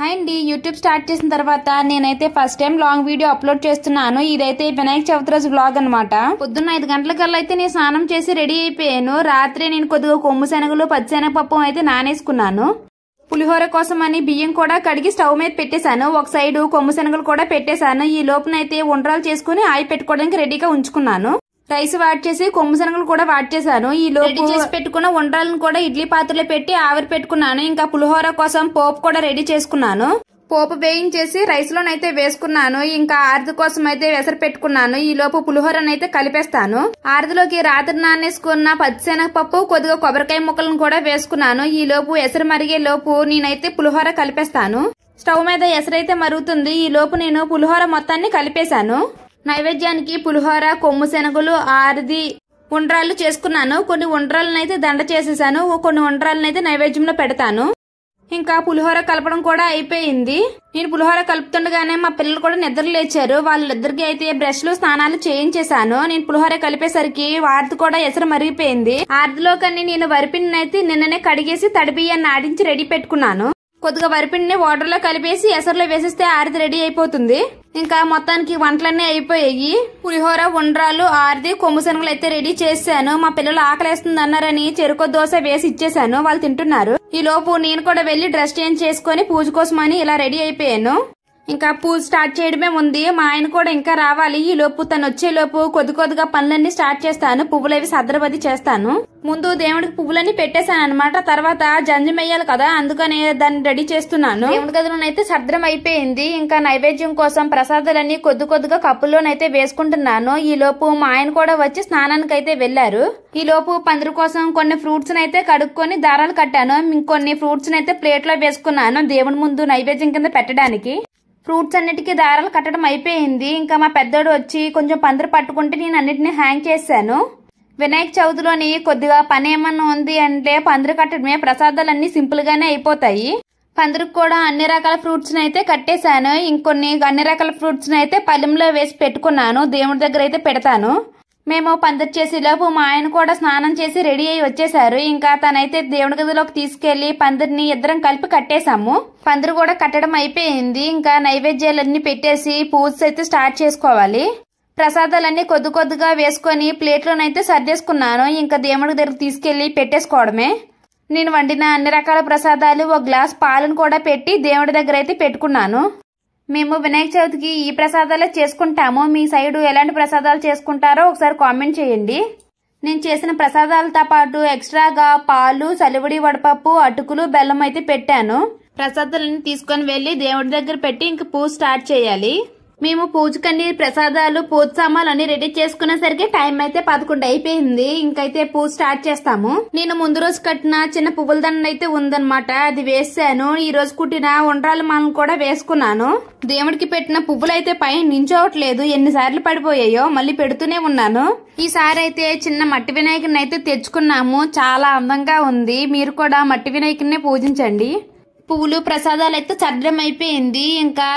Hi అండి, YouTube start చేసిన తర్వాత నేనైతే first time long video upload చేస్తున్నాను. ఇదైతే వినాయక చవితి రోజు వ్లాగ్ అనమాట. పొద్దున్న 5 గంటలకల్లా అయితే నేను స్నానం చేసి రెడీ అయిపోయాను. రాత్రి నేను కొద్దిగా కొమ్ము శనగలు పచ్చిశనగపప్పు అయితే నానేసుకున్నాను. పులిహోర కోసం అని బియ్యం కూడా కడిగి స్టవ్ మీద పెట్టేశాను. ఒక సైడ్ కొమ్ము శనగలు కూడా పెట్టేశాను. ఈ లోపునైతే ఉండ్రాలు చేసుకుని ఆయి పెట్టుకోవడానికి రెడీగా ఉంచుకున్నాను. రైస్ వాట్ చేసి కొమ్ము శనగలు కూడా వాట్ చేశాను. ఈ లోపు చేసి పెట్టుకున్న వంటలను కూడా ఇడ్లీ పాత్రలో పెట్టి ఆవిరి పెట్టుకున్నాను. ఇంకా పులిహోర కోసం పోపు కూడా రెడీ చేసుకున్నాను. పోపు వేయించేసి రైస్ లోనైతే వేసుకున్నాను. ఇంకా ఆరతి కోసం అయితే వెసరు పెట్టుకున్నాను. ఈ లోపు పులిహోరనైతే కలిపేస్తాను. ఆరతిలోకి రాత్రి నానేసుకున్న పచ్చిశనగపప్పు కొద్దిగా కొబ్బరికాయ ముక్కలను కూడా వేసుకున్నాను. ఈ లోపు ఎసరు మరిగే లోపు నేనైతే పులిహోర కలిపేస్తాను. స్టవ్ మీద ఎసరైతే మరుగుతుంది. ఈ లోపు నేను పులిహోర మొత్తాన్ని కలిపేశాను. నైవేద్యానికి పులిహోర, కొమ్ము శనగలు, ఆరది ఉండ్రాళ్ళు చేసుకున్నాను. కొన్ని ఉండ్రాలను అయితే దండ చేసేసాను. కొన్ని ఉండ్రాలను అయితే నైవేద్యంలో పెడతాను. ఇంకా పులిహోర కలపడం కూడా అయిపోయింది. నేను పులిహోర కలుపుతుండగానే మా పిల్లలు కూడా నిద్ర లేచారు. వాళ్ళిద్దరికి అయితే బ్రష్లు స్నానాలు చేయించేశాను. నేను పులిహోర కలిపేసరికి ఆరతి కూడా ఎసరు మరిగిపోయింది. ఆరతిలో కన్నా నేను వరిపిండిని అయితే నిన్ననే కడిగేసి తడిబియ్యాన్ని ఆడించి రెడీ పెట్టుకున్నాను. కొద్దిగా వరిపిండిని వాటర్ లో కలిపేసి ఎసరులో వేసిస్తే ఆరతి రెడీ అయిపోతుంది. ఇంకా మొత్తానికి వంటలన్నీ అయిపోయాయి. పులిహోర, ఉండ్రాలు, ఆరతి, కొమ్ము శనగలు అయితే రెడీ చేశాను. మా పిల్లలు ఆకలేస్తుంది అన్నారని చెరుకు దోశ వేసి ఇచ్చేసాను. వాళ్ళు తింటున్నారు. ఈ లోపు నేను కూడా వెళ్లి డ్రెస్ చేంజ్ చేసుకుని పూజ కోసమని ఇలా రెడీ అయిపోయాను. ఇంకా పూజ స్టార్ట్ చేయడమే ఉంది. మా ఆయన కూడా ఇంకా రావాలి. ఈ లోపు తను వచ్చే లోపు కొద్దిగా పనులన్నీ స్టార్ట్ చేస్తాను. పువ్వులు అవి సర్దబది చేస్తాను. ముందు దేవుడికి పువ్వులన్నీ పెట్టేశాను అనమాట. తర్వాత జంజం వేయాలి కదా, అందుకని దాన్ని రెడీ చేస్తున్నాను. దేవుడి గదిలోనైతే సర్దడం అయిపోయింది. ఇంకా నైవేద్యం కోసం ప్రసాదాలన్నీ కొద్దిగా కప్పుల్లోనైతే వేసుకుంటున్నాను. ఈ లోపు మా ఆయన కూడా వచ్చి స్నానానికి అయితే వెళ్లారు. ఈ లోపు పందిరి కోసం కొన్ని ఫ్రూట్స్ అయితే కడుక్కొని దారాలు కట్టాను. ఇంకొన్ని ఫ్రూట్స్ అయితే ప్లేట్ లో వేసుకున్నాను దేవుడి ముందు నైవేద్యం కింద పెట్టడానికి. ఫ్రూట్స్ అన్నిటికీ దారాలు కట్టడం అయిపోయింది. ఇంకా మా పెద్దోడు వచ్చి కొంచెం పందిరి పట్టుకుంటే నేను అన్నిటిని హ్యాంగ్ చేశాను. వినాయక చవితిలోని కొద్దిగా పని ఏమన్నా ఉంది అంటే పందిరి కట్టడమే. ప్రసాదాలన్నీ సింపుల్ గానే అయిపోతాయి. పందిరికి కూడా అన్ని రకాల ఫ్రూట్స్ అయితే కట్టేశాను. ఇంకొన్ని అన్ని రకాల ఫ్రూట్స్ అయితే పళ్ళెంలో వేసి పెట్టుకున్నాను. దేవుడి దగ్గర అయితే పెడతాను. మేము పందిరి చేసే లోపు మా ఆయన కూడా స్నానం చేసి రెడీ అయి వచ్చేసారు. ఇంకా తనైతే దేవుడి గదిలోకి తీసుకెళ్లి పందిరిని ఇద్దరం కలిపి కట్టేశాము. పందిరి కూడా కట్టడం అయిపోయింది. ఇంకా నైవేద్యాలన్నీ పెట్టేసి పూజ అయితే స్టార్ట్ చేసుకోవాలి. ప్రసాదాలన్నీ కొద్దిగా వేసుకొని ప్లేట్లోనైతే సర్దేసుకున్నాను. ఇంకా దేవుడి దగ్గర తీసుకెళ్లి పెట్టేసుకోవడమే. నేను వండిన అన్ని రకాల ప్రసాదాలు, ఒక గ్లాస్ పాలను కూడా పెట్టి దేవుడి దగ్గర అయితే పెట్టుకున్నాను. మేము వినాయక చవితికి ఈ ప్రసాదాలే చేసుకుంటాము. మీ సైడు ఎలాంటి ప్రసాదాలు చేసుకుంటారో ఒకసారి కామెంట్ చేయండి. నేను చేసిన ప్రసాదాలతో పాటు ఎక్స్ట్రాగా పాలు, సలివిడి వడపప్పు, అటుకులు, బెల్లం అయితే పెట్టాను. ప్రసాదాలన్నీ తీసుకొని వెళ్లి దేవుడి దగ్గర పెట్టి ఇంక పూజ స్టార్ట్ చేయాలి. మేము పూజకన్నీ ప్రసాదాలు, పూజ సామాన్లు అన్ని రెడీ చేసుకునేసరికి టైం అయితే 11 అయిపోయింది. ఇంకైతే పూజ స్టార్ట్ చేస్తాము. నేను ముందు రోజు కట్టిన చిన్న పువ్వుల దండ అయితే ఉందన్నమాట, అది వేసాను. ఈ రోజు కుట్టిన ఉండ్రాల మాలను కూడా వేసుకున్నాను. దేవుడికి పెట్టిన పువ్వులు అయితే పైన నించోవట్లేదు. ఎన్నిసార్లు పడిపోయాయో మళ్ళీ పెడుతూనే ఉన్నాను. ఈసారి అయితే చిన్న మట్టి వినాయకుడిని అయితే తెచ్చుకున్నాము. చాలా అందంగా ఉంది. మీరు కూడా మట్టి వినాయకుడిని పూజించండి. పువ్వులు, ప్రసాదాలు అయితే చద్దడం అయిపోయింది. ఇంకా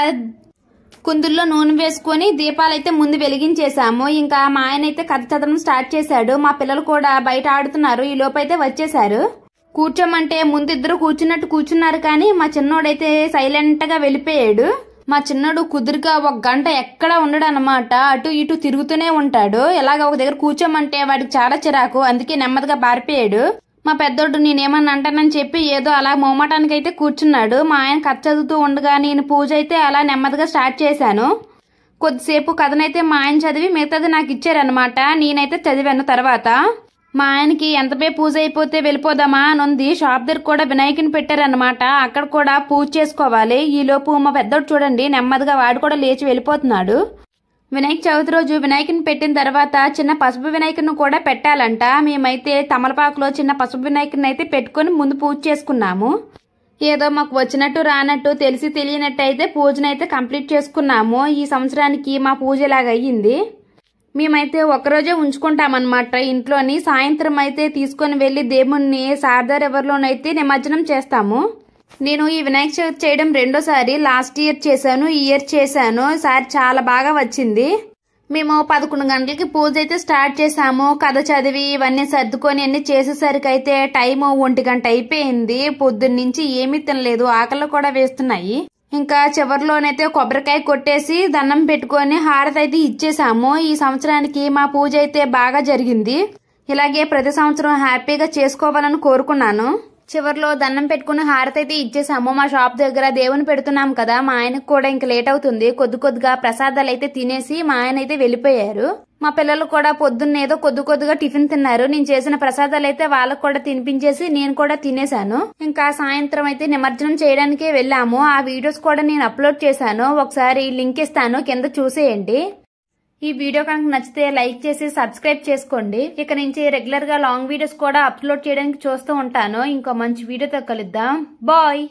కుందుల్లో నూనె వేసుకుని దీపాలైతే ముందు వెలిగించేశాము. ఇంకా మా ఆయన అయితే కథ చదవడం స్టార్ట్ చేశాడు. మా పిల్లలు కూడా బయట ఆడుతున్నారు. ఈ లోపైతే వచ్చేసారు. కూర్చోమంటే ముందు ఇద్దరు కూర్చున్నట్టు కూర్చున్నారు. కానీ మా చిన్నోడైతే సైలెంట్ గా వెళ్ళిపోయాడు. మా చిన్నోడు కుదురుగా 1 గంట ఎక్కడ ఉండడు అనమాట. అటు ఇటు తిరుగుతూనే ఉంటాడు. ఇలాగ ఒక దగ్గర కూర్చోమంటే వాడికి చాలా చిరాకు. అందుకే నెమ్మదిగా బారిపోయాడు. మా పెద్దోడు నేనేమన్నా అంటానని చెప్పి ఏదో అలా మోమటానికి అయితే కూర్చున్నాడు. మా ఆయన కథ చదువుతూ ఉండగా నేను పూజ అయితే అలా నెమ్మదిగా స్టార్ట్ చేశాను. కొద్దిసేపు కథనైతే మా ఆయన చదివి మిగతాది నాకు ఇచ్చారనమాట. నేనైతే చదివాను. తర్వాత మా ఆయనకి ఎంతపై పూజ అయిపోతే వెళ్ళిపోదామా అని ఉంది. షాప్ దగ్గర కూడా వినాయకుని పెట్టారనమాట. అక్కడ కూడా పూజ చేసుకోవాలి. ఈ లోపు మా పెద్దోడు చూడండి నెమ్మదిగా వాడు కూడా లేచి వెళ్ళిపోతున్నాడు. వినాయక చవితి రోజు వినాయకుని పెట్టిన తర్వాత చిన్న పసుపు వినాయకుని కూడా పెట్టాలంట. మేమైతే తమలపాకులో చిన్న పసుపు వినాయకుని అయితే పెట్టుకుని ముందు పూజ చేసుకున్నాము. ఏదో మాకు వచ్చినట్టు రానట్టు తెలిసి తెలియనట్టు అయితే పూజనైతే కంప్లీట్ చేసుకున్నాము. ఈ సంవత్సరానికి మా పూజ ఇలాగ అయ్యింది. మేమైతే ఒకరోజే ఉంచుకుంటామన్నమాట ఇంట్లోని. సాయంత్రం అయితే తీసుకొని వెళ్లి దేవుణ్ణి శారదా రివర్లోనైతే నిమజ్జనం చేస్తాము. నేను ఈ వినాయక చవితి చేయడం రెండోసారి. లాస్ట్ ఇయర్ చేశాను, ఈ ఇయర్ చేశాను. ఈసారి చాలా బాగా వచ్చింది. మేము 11 గంటలకి పూజ అయితే స్టార్ట్ చేసాము. కథ చదివి ఇవన్నీ సర్దుకొని అన్ని చేసేసరికి అయితే టైం 1 గంట అయిపోయింది. పొద్దున్న నుంచి ఏమీ తినలేదు, ఆకలి కూడా వేస్తున్నాయి. ఇంకా చివరిలోనైతే కొబ్బరికాయ కొట్టేసి దండం పెట్టుకొని హారతి అయితే ఇచ్చేసాము. ఈ సంవత్సరానికి మా పూజ అయితే బాగా జరిగింది. ఇలాగే ప్రతి సంవత్సరం హ్యాపీగా చేసుకోవాలని కోరుకున్నాను. చివరిలో దండం పెట్టుకుని హారతి అయితే ఇచ్చేసాము. మా షాప్ దగ్గర దేవుని పెడుతున్నాం కదా, మా ఆయనకు కూడా ఇంకా లేట్ అవుతుంది. కొద్దిగా ప్రసాదాలు అయితే తినేసి మా ఆయన అయితే వెళ్ళిపోయారు. మా పిల్లలు కూడా పొద్దున్న ఏదో కొద్దిగా టిఫిన్ తిన్నారు. నేను చేసిన ప్రసాదాలు అయితే వాళ్ళకు కూడా తినిపించేసి నేను కూడా తినేసాను. ఇంకా సాయంత్రం అయితే నిమజ్జనం చేయడానికే వెళ్ళాము. ఆ వీడియోస్ కూడా నేను అప్లోడ్ చేశాను. ఒకసారి లింక్ ఇస్తాను, కింద చూసేయండి. ఈ వీడియో కనుక నచ్చితే లైక్ చేసి సబ్స్క్రైబ్ చేసుకోండి. ఇక నుంచి రెగ్యులర్ గా లాంగ్ వీడియోస్ కూడా అప్లోడ్ చేయడానికి చూస్తూ ఉంటాను. ఇంకో మంచి వీడియోతో కలుద్దాం. బాయ్.